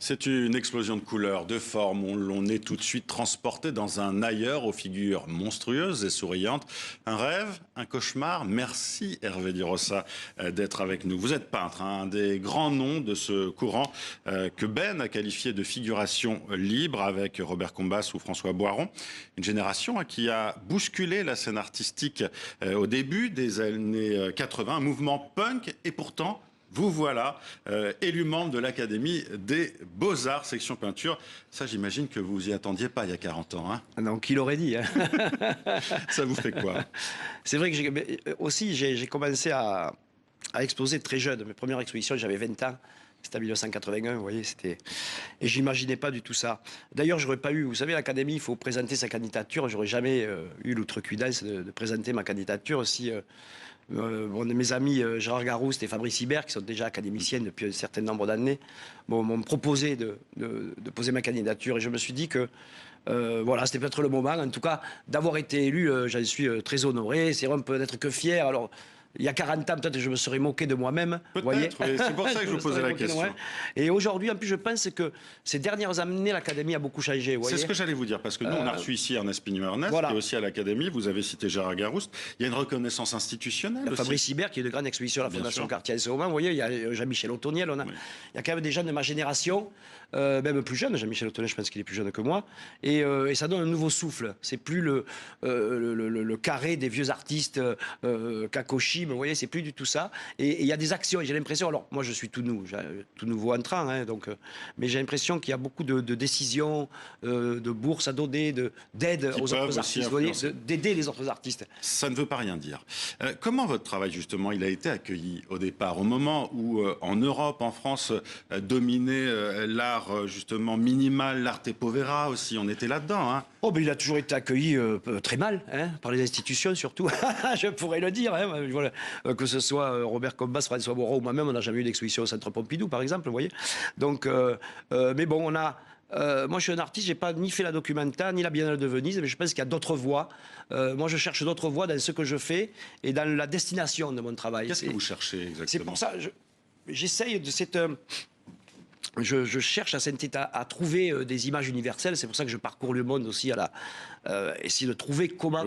C'est une explosion de couleurs, de formes. On est tout de suite transporté dans un ailleurs aux figures monstrueuses et souriantes. Un rêve, un cauchemar. Merci Hervé Durossa d'être avec nous. Vous êtes peintre, un des grands noms de ce courant que Ben a qualifié de figuration libre avec Robert Combas ou François Boiron. Une génération qui a bousculé la scène artistique au début des années 80, un mouvement punk et pourtant... Vous voilà, élu membre de l'Académie des Beaux-Arts, section peinture. Ça, j'imagine que vous y attendiez pas il y a 40 ans. Hein. Non, qui l'aurait dit hein. Ça vous fait quoi? C'est vrai que j'ai commencé à exposer très jeune. Mes premières expositions, j'avais 20 ans. C'était en 1981, vous voyez, c'était... Et j'imaginais pas du tout ça. D'ailleurs, j'aurais pas eu... Vous savez, l'Académie, il faut présenter sa candidature. J'aurais jamais eu l'outrecuidance de présenter ma candidature si... mes amis Gérard Garouste et Fabrice Hibert, qui sont déjà académiciens depuis un certain nombre d'années, m'ont proposé de poser ma candidature. Et je me suis dit que voilà, c'était peut-être le moment, en tout cas, d'avoir été élu. J'en suis très honoré. C'est vrai, on peut n'être que fier. Alors, il y a 40 ans, peut-être je me serais moqué de moi-même. Peut-être, oui. C'est pour ça que je vous posais la question. Et aujourd'hui, en plus, je pense que ces dernières années, l'Académie a beaucoup changé. C'est ce que j'allais vous dire, parce que nous, on a reçu ici Ernest Pignon-Ernest, voilà, qui est aussi à l'Académie. Vous avez cité Gérard Garouste. Il y a une reconnaissance institutionnelle aussi. Fabrice Hibert, qui est de grande exposition à la Fondation Cartier en ce moment. Vous voyez, il y a Jean-Michel Ottoniel. Il y a quand même des jeunes de ma génération, même plus jeunes. Jean-Michel Ottoniel, je pense qu'il est plus jeune que moi. Et ça donne un nouveau souffle. C'est plus le carré des vieux artistes Kakoshi, vous voyez, c'est plus du tout ça. Et il y a des actions, et j'ai l'impression, alors moi je suis tout nouveau entrant, hein, donc, mais j'ai l'impression qu'il y a beaucoup de décisions, de bourses à donner, d'aide aux autres artistes, d'aider les autres artistes. Ça ne veut pas rien dire. Comment votre travail, justement, il a été accueilli au départ, au moment où, en Europe, en France, dominait l'art, justement, minimal, l'arte povera aussi, on était là-dedans, hein. Oh, ben il a toujours été accueilli très mal, hein, par les institutions surtout, je pourrais le dire, hein, voilà. Que ce soit Robert Combas, François Boiron ou moi-même, on n'a jamais eu d'exposition au Centre Pompidou, par exemple, vous voyez. Donc, mais bon, on a... moi, je suis un artiste, j'ai pas ni fait la Documenta, ni la Biennale de Venise, mais je pense qu'il y a d'autres voies. Moi, je cherche d'autres voies dans ce que je fais et dans la destination de mon travail. Qu'est-ce que vous cherchez exactement? C'est pour ça, j'essaye de cette... Je cherche à trouver des images universelles. C'est pour ça que je parcours le monde aussi essayer de trouver comment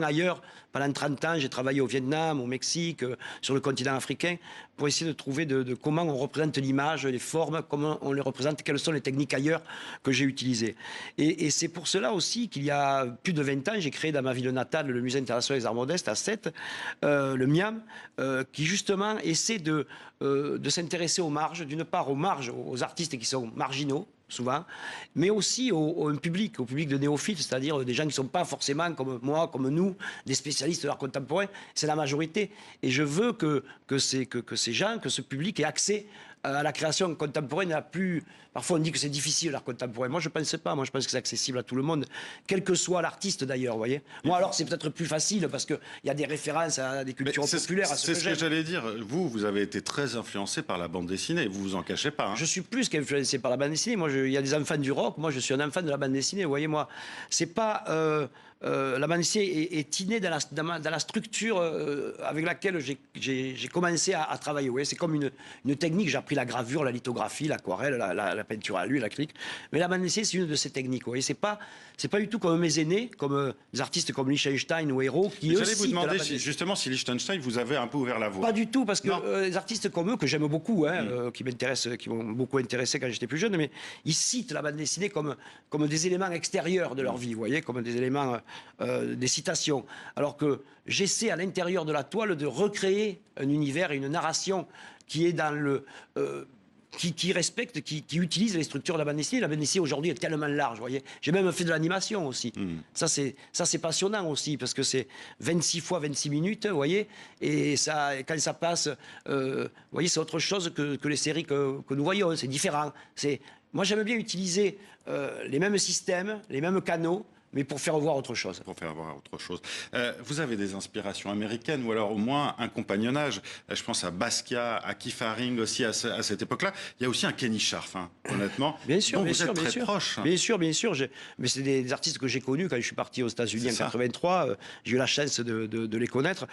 ailleurs. Pendant 30 ans, j'ai travaillé au Vietnam, au Mexique, sur le continent africain, pour essayer de trouver comment on représente l'image, les formes, comment on les représente, quelles sont les techniques ailleurs que j'ai utilisées. Et c'est pour cela aussi qu'il y a plus de 20 ans, j'ai créé dans ma ville natale le Musée international des arts modestes à Sète, le MIAM, qui justement essaie de s'intéresser aux marges, d'une part aux marges, aux artistes qui sont marginaux, souvent, mais aussi au public de néophytes, c'est-à-dire des gens qui ne sont pas forcément comme moi, comme nous, des spécialistes de l'art contemporain, c'est la majorité. Et je veux que ces gens, que ce public ait accès à la création contemporaine la plus... Parfois on dit que c'est difficile l'art contemporain. Moi je ne pense pas, moi je pense que c'est accessible à tout le monde, quel que soit l'artiste d'ailleurs, vous voyez. Moi alors c'est peut-être plus facile parce qu'il y a des références à des cultures populaires. C'est ce que j'allais dire. Vous avez été très influencé par la bande dessinée, vous vous en cachez pas. Hein. Je suis plus qu'influencé par la bande dessinée. Moi il y a des enfants du rock, moi je suis un enfant de la bande dessinée, vous voyez moi. C'est pas... la bande dessinée est innée dans la structure avec laquelle j'ai commencé à travailler. Vous voyez, c'est comme une technique. J'ai appris la gravure, la lithographie, l'aquarelle, la peinture à l'huile, l'acrylique. Mais la bande dessinée, c'est une de ces techniques. Vous voyez, c'est pas du tout comme mes aînés, comme des artistes comme Liechtenstein ou Hérault, qui eux j'allais vous demander justement si Liechtenstein vous avez un peu ouvert la voie. Pas du tout, parce que les artistes comme eux, que j'aime beaucoup, hein, qui m'ont beaucoup intéressé quand j'étais plus jeune, mais ils citent la bande dessinée comme des éléments extérieurs de leur vie, vous voyez, comme des éléments, des citations. Alors que j'essaie à l'intérieur de la toile de recréer un univers et une narration qui est dans le... qui respecte, qui utilise les structures de la bande dessinée. La bande dessinée aujourd'hui est tellement large, vous voyez. J'ai même fait de l'animation aussi. Ça c'est passionnant aussi, parce que c'est 26 fois 26 minutes, vous voyez. Et ça, quand ça passe, vous voyez, c'est autre chose que les séries que nous voyons. C'est différent. Moi j'aime bien utiliser les mêmes systèmes, les mêmes canaux, mais pour faire voir autre chose. Pour faire voir autre chose. Vous avez des inspirations américaines ou alors au moins un compagnonnage. Je pense à Basquiat, à Keith Haring aussi à cette époque-là. Il y a aussi un Kenny Scharf, hein, honnêtement. Bien sûr, dont bien vous sûr, êtes bien très sûr. proche. Bien sûr, bien sûr. Mais c'est des artistes que j'ai connus quand je suis parti aux États-Unis en 83. J'ai eu la chance de les connaître.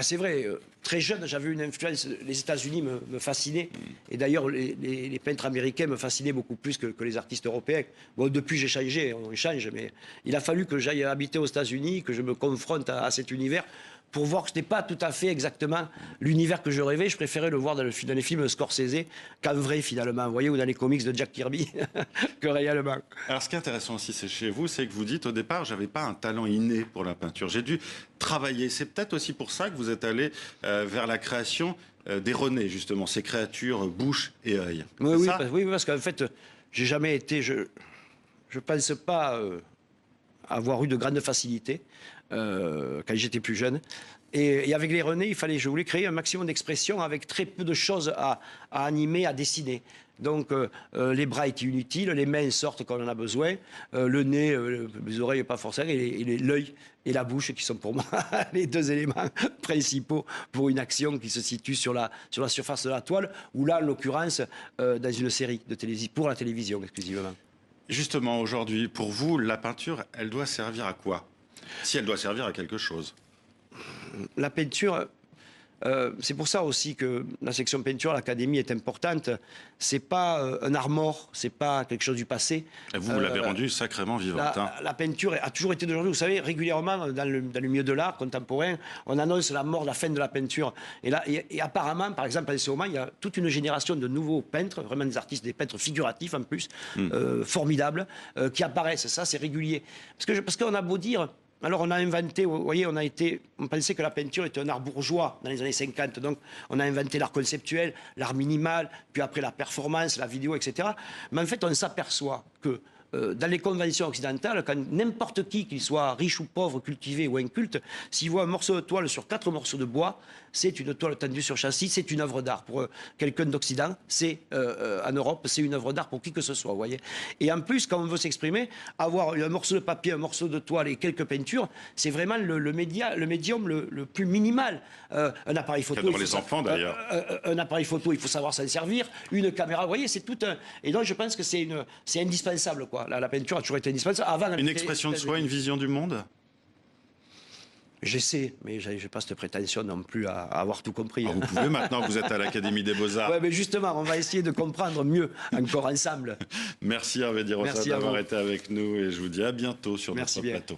C'est vrai. très jeune, j'avais une influence. Les États-Unis me fascinaient. Et d'ailleurs, les peintres américains me fascinaient beaucoup plus que les artistes européens. Bon, depuis, j'ai changé, on change, mais il a fallu que j'aille habiter aux États-Unis, que je me confronte à cet univers, pour voir que ce n'était pas tout à fait exactement l'univers que je rêvais. Je préférais le voir dans les films de Scorsese qu'en vrai, finalement, vous voyez, ou dans les comics de Jack Kirby, que réellement. Alors, ce qui est intéressant aussi, c'est chez vous, c'est que vous dites, au départ, j'avais pas un talent inné pour la peinture. J'ai dû travailler. C'est peut-être aussi pour ça que vous êtes allé vers la création des René, justement, ces créatures bouche et œil. Oui, parce qu'en fait, j'ai jamais été... Je pense pas avoir eu de grandes facilités quand j'étais plus jeune. Et avec les René, je voulais créer un maximum d'expression avec très peu de choses à animer, à dessiner. Donc les bras étaient inutiles, les mains sortent quand on en a besoin, le nez, les oreilles pas forcément, et l'œil et la bouche qui sont pour moi les deux éléments principaux pour une action qui se situe sur la surface de la toile, ou là, en l'occurrence, dans une série de télévision, pour la télévision exclusivement. Justement, aujourd'hui, pour vous, la peinture, elle doit servir à quoi? Si elle doit servir à quelque chose. La peinture, c'est pour ça aussi que la section peinture à l'Académie est importante. C'est pas un art mort, c'est pas quelque chose du passé. Et vous l'avez rendu sacrément vivante. La peinture a toujours été d'aujourd'hui. Vous savez, régulièrement, dans le milieu de l'art contemporain, on annonce la mort, la fin de la peinture. Et là, et apparemment, par exemple, en ce moment, il y a toute une génération de nouveaux peintres, vraiment des artistes, des peintres figuratifs en plus, formidables, qui apparaissent. Ça, c'est régulier. Parce qu'on a beau dire... Alors on a inventé, vous voyez, on pensait que la peinture était un art bourgeois dans les années 50, donc on a inventé l'art conceptuel, l'art minimal, puis après la performance, la vidéo, etc. Mais en fait, on s'aperçoit que dans les conventions occidentales, quand n'importe qui, qu'il soit riche ou pauvre, cultivé ou inculte, s'il voit un morceau de toile sur 4 morceaux de bois, c'est une toile tendue sur châssis, c'est une œuvre d'art. Pour quelqu'un d'Occident, en Europe, c'est une œuvre d'art pour qui que ce soit, vous voyez. Et en plus, quand on veut s'exprimer, avoir un morceau de papier, un morceau de toile et quelques peintures, c'est vraiment le médium le plus minimal. Un appareil photo... Pour les enfants, d'ailleurs. Un appareil photo, il faut savoir s'en servir. Une caméra, vous voyez, c'est tout un... Et donc, je pense que c'est indispensable, quoi. La peinture a toujours été indispensable. Avant, une expression de soi, une vision du monde? J'essaie, mais je n'ai pas cette prétention non plus à avoir tout compris. Vous pouvez maintenant, vous êtes à l'Académie des Beaux-Arts. Oui, mais justement, on va essayer de comprendre mieux encore ensemble. Merci Hervé Di Rosa d'avoir été avec nous et je vous dis à bientôt sur notre plateau.